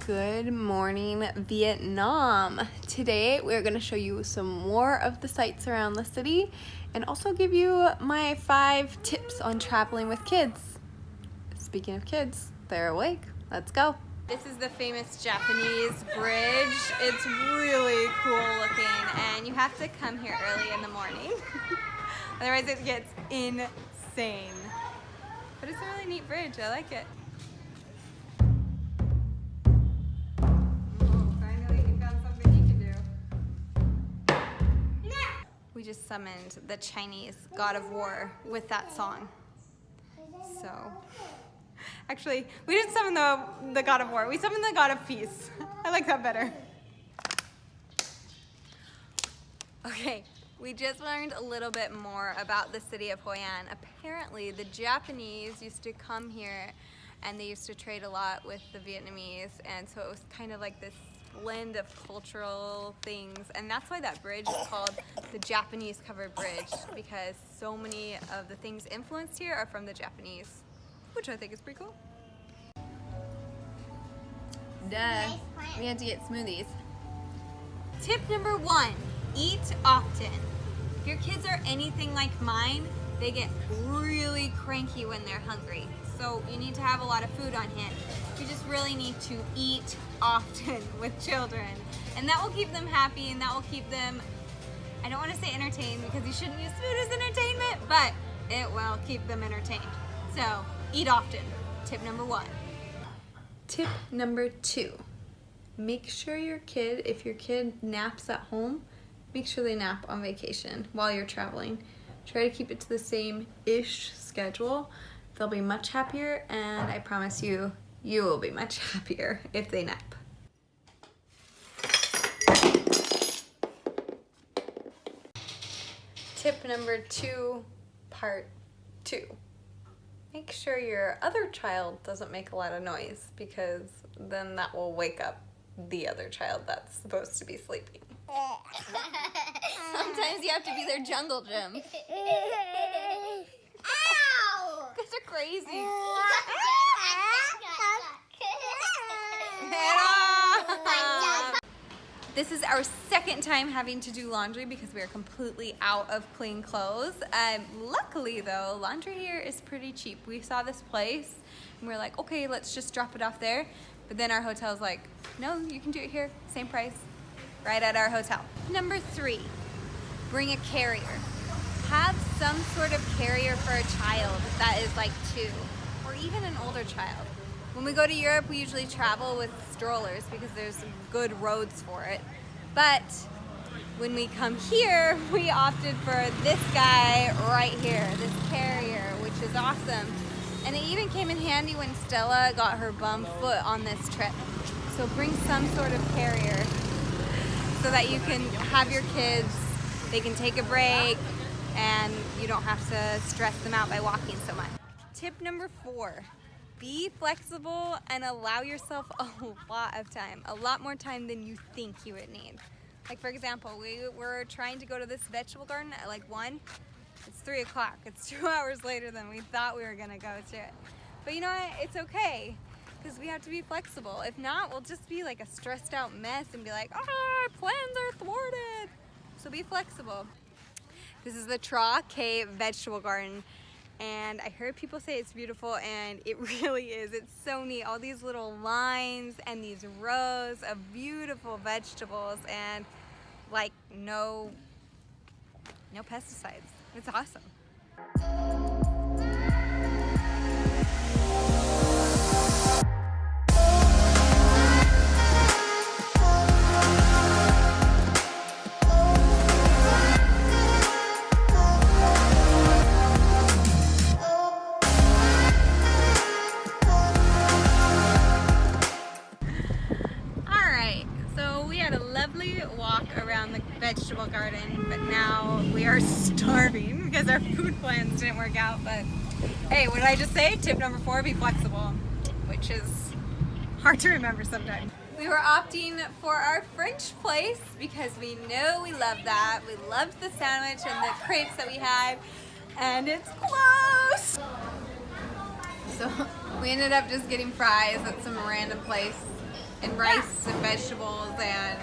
Good morning, Vietnam. Today we're going to show you some more of the sights around the city and also give you my 5 tips on traveling with kids. Speaking of kids, they're awake. Let's go. This is the famous Japanese bridge. It's really cool looking and you have to come here early in the morning. Otherwise it gets insane. But it's a really neat bridge. I like it. We just summoned the Chinese god of war with that song. So, actually, we didn't summon the god of war. We summoned the god of peace. I like that better. Okay, we just learned a little bit more about the city of Hoi An. Apparently, the Japanese used to come here and they used to trade a lot with the Vietnamese, and so it was kind of like this blend of cultural things, and that's why that bridge is called the Japanese covered bridge, because so many of the things influenced here are from the Japanese, which I think is pretty cool. Duh, we had to get smoothies. Tip number 1, eat often. If your kids are anything like mine, they get really cranky when they're hungry. So you need to have a lot of food on hand. You just really need to eat often with children. And that will keep them happy and that will keep them, I don't want to say entertained because you shouldn't use food as entertainment, but it will keep them entertained. So eat often, tip number 1. Tip number 2, make sure if your kid naps at home, make sure they nap on vacation while you're traveling. Try to keep it to the same-ish schedule. They'll be much happier, and I promise you, you will be much happier if they nap. Tip number 2, part 2. Make sure your other child doesn't make a lot of noise, because then that will wake up the other child that's supposed to be sleeping. Sometimes you have to be their jungle gym. Ow! Guys are crazy. This is our second time having to do laundry because we are completely out of clean clothes. Luckily though, laundry here is pretty cheap. We saw this place and we were like, okay, let's just drop it off there. But then our hotel's like, no, you can do it here, same price, right at our hotel. Number 3, bring a carrier. Have some sort of carrier for a child that is like 2 or even an older child. When we go to Europe, we usually travel with strollers because there's good roads for it. But when we come here, we opted for this guy right here, this carrier, which is awesome. And it even came in handy when Stella got her bum foot on this trip. So bring some sort of carrier so that you can have your kids, they can take a break, and you don't have to stress them out by walking so much. Tip number 4, be flexible and allow yourself a lot of time, a lot more time than you think you would need. Like for example, we were trying to go to this vegetable garden at like 1. It's 3 o'clock. It's 2 hours later than we thought we were gonna go to it. But you know what, it's okay, because we have to be flexible. If not, we'll just be like a stressed out mess and be like, our plans are thwarted. So be flexible. This is the Tra K vegetable garden, and I heard people say it's beautiful, and it really is. It's so neat. All these little lines and these rows of beautiful vegetables, and like no pesticides. It's awesome. Walk around the vegetable garden, but now we are starving because our food plans didn't work out. But hey, what did I just say? Tip number 4, be flexible, which is hard to remember sometimes. We were opting for our French place because we know we love that. We loved the sandwich and the crepes that we had, and it's closed. So we ended up just getting fries at some random place. and rice and vegetables and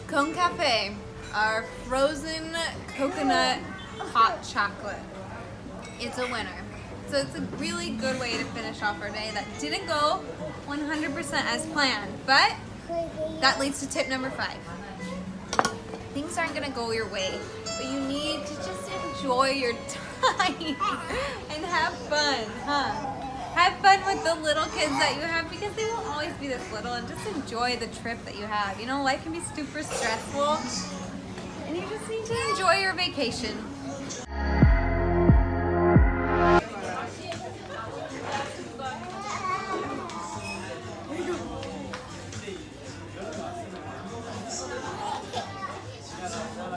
Cone Cafe, our frozen coconut hot chocolate. It's a winner. So it's a really good way to finish off our day that didn't go 100% as planned, but that leads to tip number 5. Things aren't gonna go your way, but you need to just enjoy your time and have fun, huh? Have fun with the little kids that you have because they won't always be this little, and just enjoy the trip that you have. You know, life can be super stressful and you just need to enjoy your vacation.